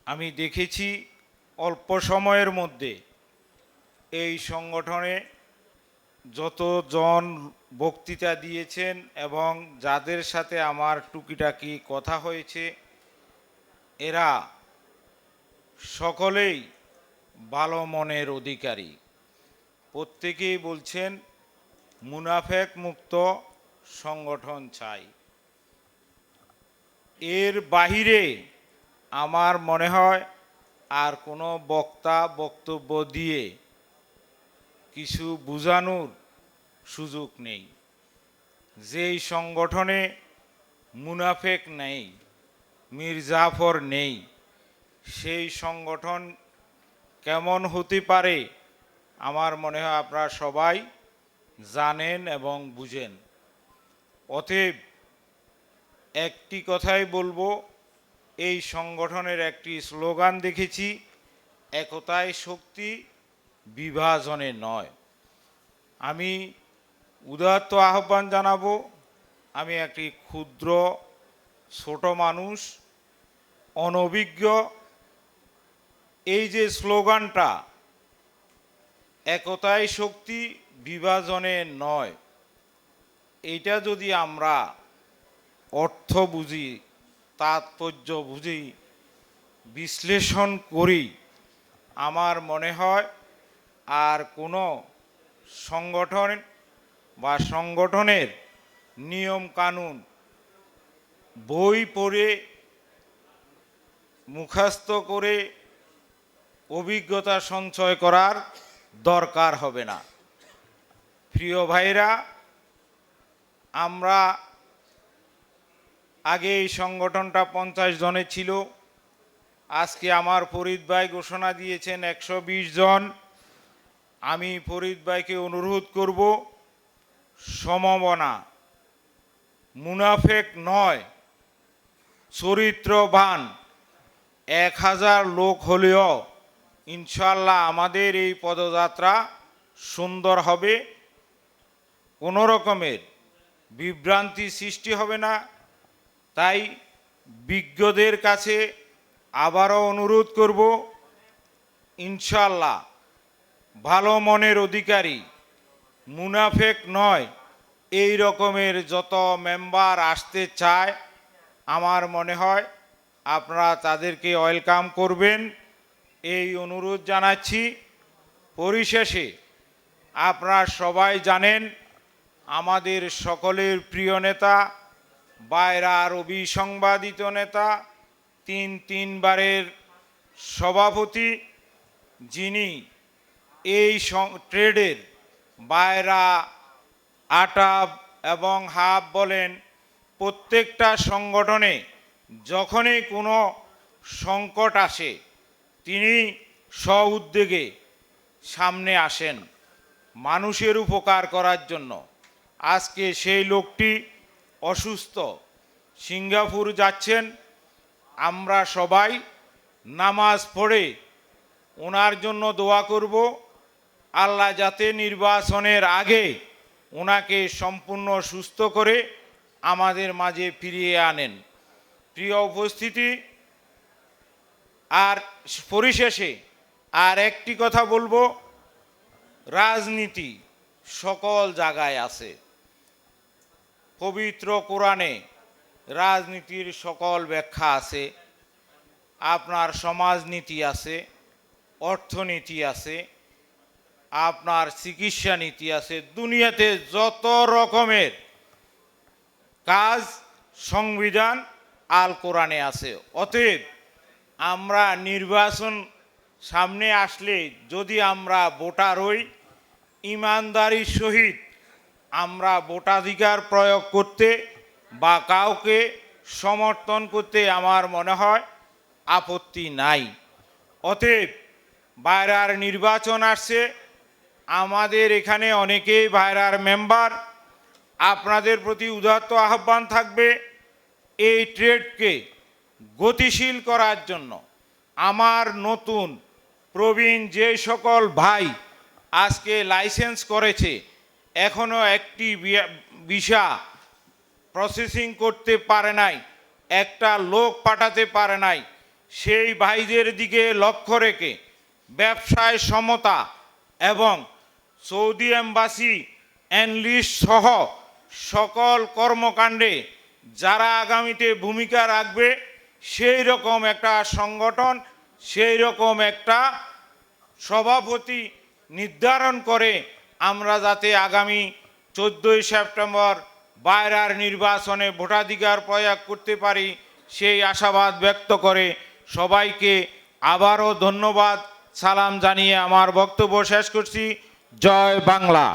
আমি দেখেছি অল্প সময়ের মধ্যে এই সংগঠনে যতজন বক্তৃতা দিয়েছেন এবং যাদের সাথে আমার টুকিটাকি কথা হয়েছে, এরা সকলেই ভালো মনের অধিকারী। প্রত্যেকেই বলছেন মুনাফেক মুক্ত সংগঠন চাই। এর বাহিরে আমার মনে হয় আর কোনো বক্তা বক্তব্য দিয়ে কিছু বোঝানোর সুযোগ নেই। যেই সংগঠনে মুনাফেক নেই, মীর জাফর নেই, সেই সংগঠন কেমন হতে পারে আমার মনে হয় আপনারা সবাই জানেন এবং বুঝেন। অতএব একটি কথাই বলবো, এই সংগঠনের একটি স্লোগান দেখেছি, একতায় শক্তি, বিভাজনে নয়। আমি উদাত্ত আহ্বান জানাবো, আমি একটি ক্ষুদ্র ছোট মানুষ, অনভিজ্ঞ। এই যে স্লোগানটা একতায় শক্তি, বিভাজনে নয়, এইটা যদি আমরা অর্থ বুঝি, তাৎপর্য বুঝি, বিশ্লেষণ করি, আমার মনে হয় আর কোনো সংগঠন বা সংগঠনের নিয়ম কানুন বই পড়ে মুখস্থ করে অভিজ্ঞতা সঞ্চয় করার দরকার হবে না। প্রিয় ভাইরা, আমরা আগে এই সংগঠনটা 50 জনের ছিল, আজকে আমার ফরিদ ভাই ঘোষণা দিয়েছেন 120 জন। আমি ফরিদ ভাইকে অনুরোধ করব, সমমনা, মুনাফেক নয়, চরিত্রবান 1000 লোক হলেও ইনশাল্লাহ আমাদের এই পদযাত্রা সুন্দর হবে, কোনো রকমের বিভ্রান্তি সৃষ্টি হবে না। তাই বিজ্ঞদের কাছে আবারও অনুরোধ করব, ইনশাল্লাহ ভালো মনের অধিকারী, মুনাফেক নয়, এই রকমের যত মেম্বার আসতে চায় আমার মনে হয় আপনারা তাদেরকে ওয়েলকাম করবেন, এই অনুরোধ জানাচ্ছি। পরিশেষে আপনারা সবাই জানেন আমাদের সকলের প্রিয় নেতা, বায়রার অবিসংবাদিত নেতা, 3বারের সভাপতি, যিনি এই ট্রেডের বায়রা, আটা এবং হাব বলেন, প্রত্যেকটা সংগঠনে যখনই কোনো সংকট আসে তিনি স্ব-উদ্যোগে সামনে আসেন মানুষের উপকার করার জন্য। আজকে সেই লোকটি অসুস্থ, সিঙ্গাপুর যাচ্ছেন। আমরা সবাই নামাজ পড়ে ওনার জন্য দোয়া করব, আল্লাহ যাতে নির্বাচনের আগে ওনাকে সম্পূর্ণ সুস্থ করে আমাদের মাঝে ফিরিয়ে আনেন। প্রিয় উপস্থিতি, আর পরিশেষে আর একটি কথা বলবো, রাজনীতি সকল জায়গায় আছে। পবিত্র কোরআনে রাজনীতির সকল ব্যাখ্যা আছে, আপনার সমাজনীতি আছে, অর্থনীতি আছে, আপনার চিকিৎসা নীতি আছে, দুনিয়াতে যত রকমের কাজ সংবিধান আল কোরআনে আছে। অতএব আমরা নির্বাচন সামনে আসলে যদি আমরা ভোটার হই, ইমানদারির সহিত আমরা ভোটাধিকার প্রয়োগ করতে বা কাউকে সমর্থন করতে আমার মনে হয় আপত্তি নাই। অতএব বায়রার নির্বাচন আসছে, আমাদের এখানে অনেকেই বায়রার মেম্বার, আপনাদের প্রতি উদাত্ত আহ্বান থাকবে এই ট্রেডকে গতিশীল করার জন্য। আমার নতুন প্রবীণ যে সকল ভাই আজকে লাইসেন্স করেছে, এখনও একটি ভিসা প্রসেসিং করতে পারে নাই, একটা লোক পাঠাতে পারে নাই, সেই ভাইদের দিকে লক্ষ্য রেখে ব্যবসায় সমতা এবং সৌদি এম্বাসি এনলিস্ট সহ সকল কর্মকাণ্ডে যারা আগামীতে ভূমিকা রাখবে সেই রকম একটা সংগঠন, সেই রকম একটা সভাপতি নির্ধারণ করে আমরা যাতে আগামী 14ই সেপ্টেম্বর বাইরার নির্বাচনে ভোটাধিকার প্রয়োগ করতে পারি সেই আশাবাদ ব্যক্ত করে সবাইকে আবারও ধন্যবাদ সালাম জানিয়ে আমার বক্তব্য শেষ করছি। জয় বাংলা।